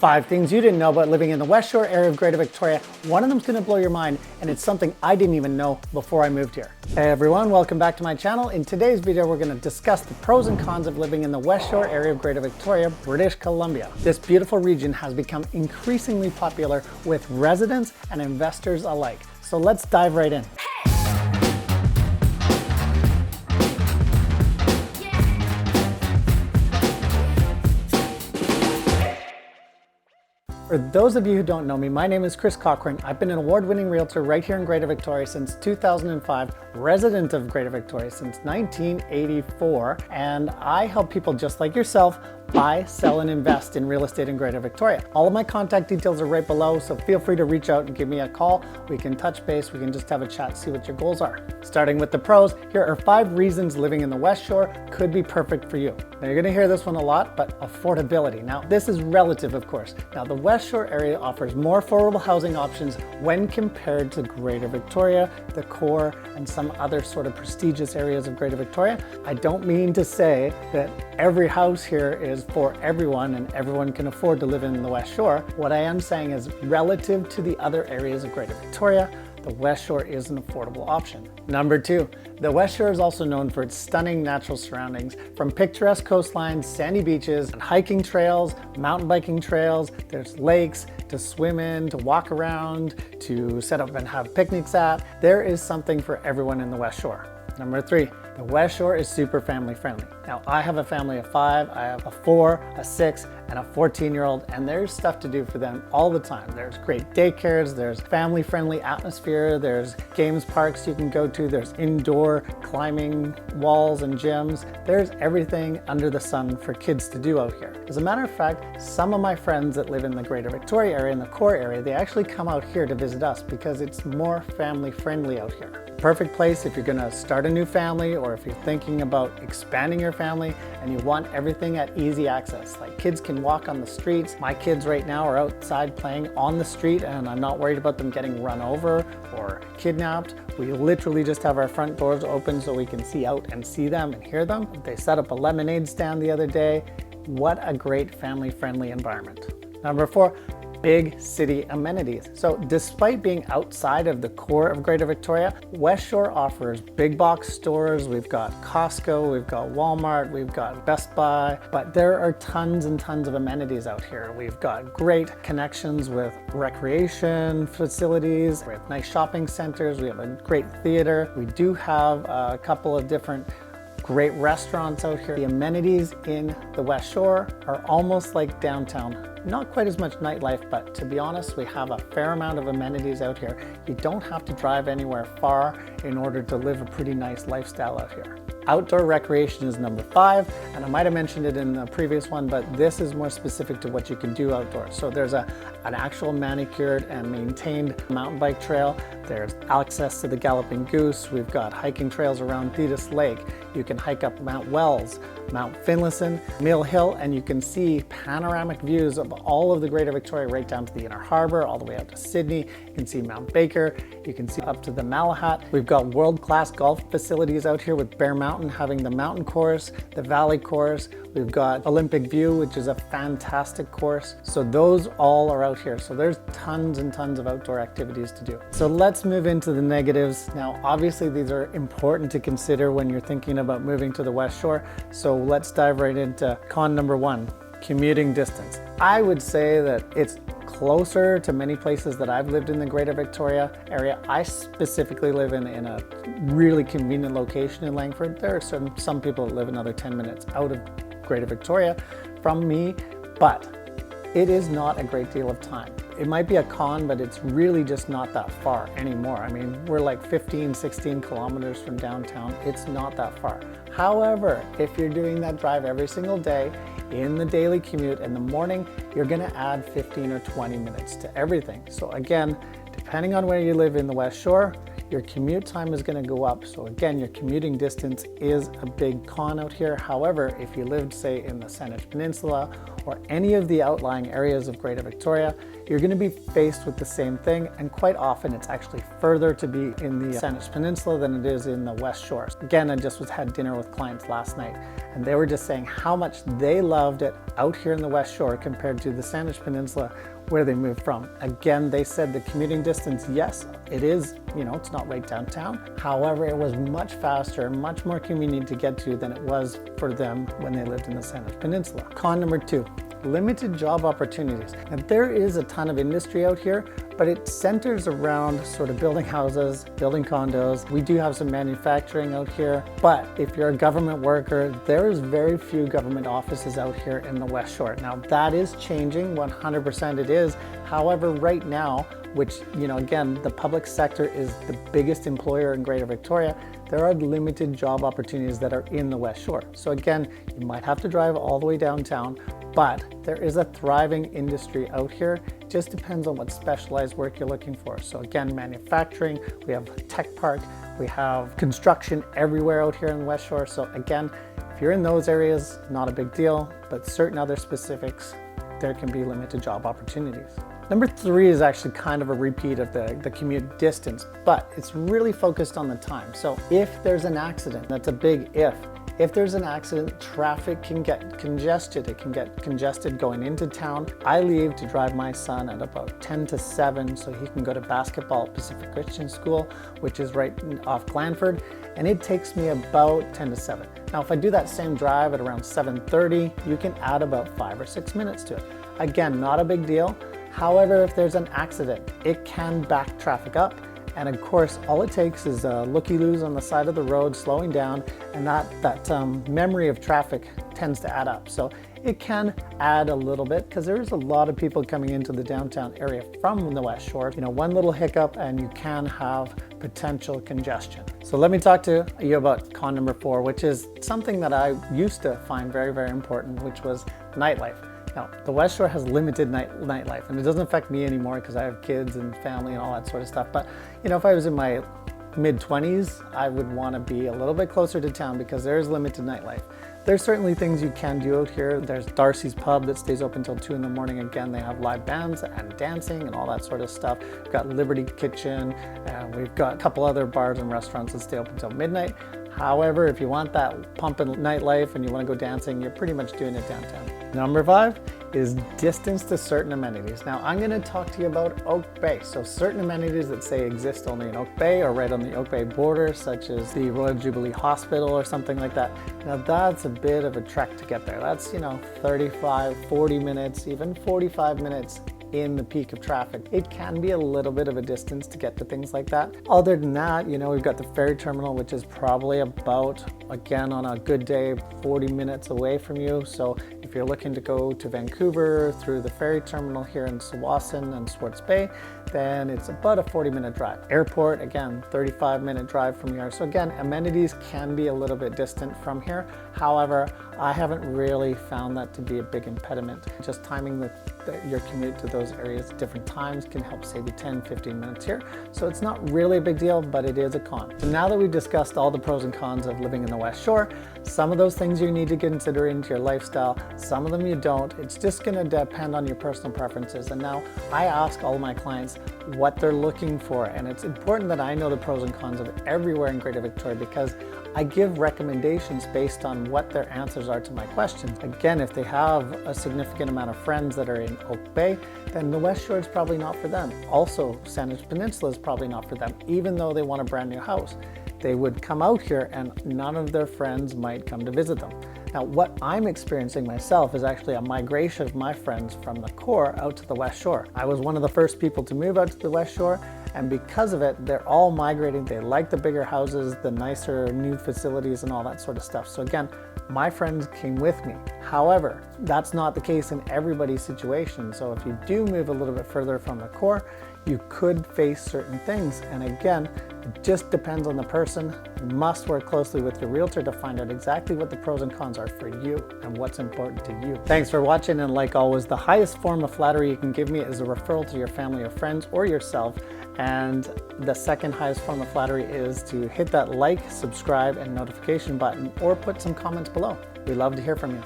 5 things you didn't know about living in the West Shore area of Greater Victoria. One of them's going to blow your mind, and it's something I didn't even know before I moved here. Hey everyone, welcome back to my channel. In today's video, we're going to discuss the pros and cons of living in the West Shore area of Greater Victoria, British Columbia. This beautiful region has become increasingly popular with residents and investors alike. So let's dive right in. For those of you who don't know me, my name is Cochrane. I've been an award-winning realtor right here in Greater Victoria since 2005, resident of Greater Victoria since 1984, and I help people just like yourself buy, sell, and invest in real estate in Greater Victoria. All of my contact details are right below, so feel free to reach out and give me a call. We can touch base, we can just have a chat, see what your goals are. Starting with the pros, here are 5 reasons living in the West Shore could be perfect for you. Now you're gonna hear this one a lot, but affordability. Now this is relative, of course. Now the West Shore area offers more affordable housing options when compared to Greater Victoria, the core, and some other sort of prestigious areas of Greater Victoria. I don't mean to say that every house here is for everyone and everyone can afford to live in the West Shore. What I am saying is relative to the other areas of Greater Victoria, the West Shore is an affordable option. Number 2, the West Shore is also known for its stunning natural surroundings, from picturesque coastlines, sandy beaches, and hiking trails, mountain biking trails. There's lakes to swim in, to walk around, to set up and have picnics at. There is something for everyone in the West Shore. Number 3, the West Shore is super family friendly. Now I have a family of 5, I have a 4, a 6, and a 14-year-old, and there's stuff to do for them all the time. There's great daycares, there's family friendly atmosphere, there's games parks you can go to, there's indoor climbing walls and gyms. There's everything under the sun for kids to do out here. As a matter of fact, some of my friends that live in the Greater Victoria area, in the core area, they actually come out here to visit us because it's more family friendly out here. Perfect place if you're gonna start a new family or if you're thinking about expanding your family and you want everything at easy access. Like kids can walk on the streets. My kids right now are outside playing on the street and I'm not worried about them getting run over or kidnapped. We literally just have our front doors open so we can see out and see them and hear them. They set up a lemonade stand the other day. What a great family-friendly environment. Number 4, big city amenities. So despite being outside of the core of Greater Victoria, West Shore offers big box stores. We've got Costco, we've got Walmart, we've got Best Buy, but there are tons and tons of amenities out here. We've got great connections with recreation facilities, we have nice shopping centers, we have a great theater. We do have a couple of different great restaurants out here. The amenities in the West Shore are almost like downtown. Not quite as much nightlife, but to be honest, we have a fair amount of amenities out here. You don't have to drive anywhere far in order to live a pretty nice lifestyle out here. Outdoor recreation is number 5, and I might have mentioned it in the previous one, but this is more specific to what you can do outdoors. So there's an actual manicured and maintained mountain bike trail. There's access to the Galloping Goose. We've got hiking trails around Thetis Lake. You can hike up Mount Wells, Mount Finlayson, Mill Hill, and you can see panoramic views of all of the Greater Victoria right down to the Inner Harbour, all the way up to Sydney. You can see Mount Baker. You can see up to the Malahat. We've got world-class golf facilities out here with Bear Mountain having the mountain course, the valley course. We've got Olympic View, which is a fantastic course. So those all are out here. So there's tons and tons of outdoor activities to do. So let's move into the negatives. Now, obviously these are important to consider when you're thinking about moving to the West Shore. So let's dive right into con number 1, commuting distance. I would say that it's closer to many places that I've lived in the Greater Victoria area. I specifically live in a really convenient location in Langford. There are some people that live another 10 minutes out of Greater Victoria from me, but it is not a great deal of time. It might be a con, but it's really just not that far anymore. I mean, we're like 15, 16 kilometers from downtown. It's not that far. However, if you're doing that drive every single day in the daily commute in the morning, you're gonna add 15 or 20 minutes to everything. So again, depending on where you live in the West Shore, your commute time is going to go up. So again, your commuting distance is a big con out here. However, if you lived, say, in the Saanich Peninsula or any of the outlying areas of Greater Victoria, you're going to be faced with the same thing, and quite often it's actually further to be in the Saanich Peninsula than it is in the West Shore. Again, I just had dinner with clients last night, and they were just saying how much they loved it out here in the West Shore compared to the Saanich Peninsula where they moved from. Again, they said the commuting distance, yes, it is, it's not right downtown. However, it was much faster, much more convenient to get to than it was for them when they lived in the Saanich Peninsula. Con number 2, limited job opportunities. Now, there is a ton of industry out here, but it centers around sort of building houses, building condos. We do have some manufacturing out here, but if you're a government worker, there is very few government offices out here in the West Shore. Now, that is changing, 100% it is. However, right now, which, again, the public sector is the biggest employer in Greater Victoria, there are limited job opportunities that are in the West Shore. So again, you might have to drive all the way downtown, but there is a thriving industry out here. It just depends on what specialized work you're looking for. So again, manufacturing, we have tech park, we have construction everywhere out here in the West Shore. So again, if you're in those areas, not a big deal, but certain other specifics, there can be limited job opportunities. Number 3 is actually kind of a repeat of the commute distance, but it's really focused on the time. So if there's an accident, that's a big if. If there's an accident, traffic can get congested. It can get congested going into town. I leave to drive my son at about 10 to 7 so he can go to basketball at Pacific Christian School, which is right off Glanford, and it takes me about 10 to 7. Now, if I do that same drive at around 7:30, you can add about 5 or 6 minutes to it. Again, not a big deal. However, if there's an accident, it can back traffic up. And of course, all it takes is a looky-loos on the side of the road slowing down, and that memory of traffic tends to add up. So it can add a little bit because there is a lot of people coming into the downtown area from the West Shore. One little hiccup and you can have potential congestion. So let me talk to you about con number 4, which is something that I used to find very, very important, which was nightlife. Now, the West Shore has limited nightlife, and it doesn't affect me anymore because I have kids and family and all that sort of stuff. But, if I was in my mid-20s, I would want to be a little bit closer to town because there is limited nightlife. There's certainly things you can do out here. There's Darcy's Pub that stays open until 2 in the morning. Again, they have live bands and dancing and all that sort of stuff. We've got Liberty Kitchen, and we've got a couple other bars and restaurants that stay open until midnight. However, if you want that pumping nightlife and you want to go dancing, you're pretty much doing it downtown. Number 5 is distance to certain amenities. Now, I'm going to talk to you about Oak Bay. So certain amenities that say exist only in Oak Bay or right on the Oak Bay border, such as the Royal Jubilee Hospital or something like that. Now, that's a bit of a trek to get there. That's, 35, 40 minutes, even 45 minutes in the peak of traffic. It can be a little bit of a distance to get to things like that. Other than that, we've got the ferry terminal, which is probably about, again, on a good day, 40 minutes away from you. So if you're looking to go to Vancouver through the ferry terminal here in Tsawwassen and Swartz Bay, then it's about a 40-minute drive. Airport, again, 35-minute drive from here. So again, amenities can be a little bit distant from here. However, I haven't really found that to be a big impediment. Just timing your commute to those areas at different times can help save you 10, 15 minutes here. So it's not really a big deal, but it is a con. So now that we've discussed all the pros and cons of living in the West Shore, some of those things you need to consider into your lifestyle, some of them you don't. It's just going to depend on your personal preferences. And now I ask all of my clients what they're looking for, and it's important that I know the pros and cons of everywhere in Greater Victoria because I give recommendations based on what their answers are to my questions. Again, if they have a significant amount of friends that are in Oak Bay, then the West Shore is probably not for them. Also, Saanich Peninsula is probably not for them, even though they want a brand new house. They would come out here and none of their friends might come to visit them. Now, what I'm experiencing myself is actually a migration of my friends from the core out to the West Shore. I was one of the first people to move out to the West Shore, and because of it, they're all migrating. They like the bigger houses, the nicer new facilities and all that sort of stuff. So again, my friends came with me. However, that's not the case in everybody's situation. So if you do move a little bit further from the core, you could face certain things. And again, it just depends on the person. You must work closely with your realtor to find out exactly what the pros and cons are for you and what's important to you. Thanks for watching, and like always, the highest form of flattery you can give me is a referral to your family or friends or yourself. And the second highest form of flattery is to hit that like, subscribe, and notification button, or put some comments below. We love to hear from you.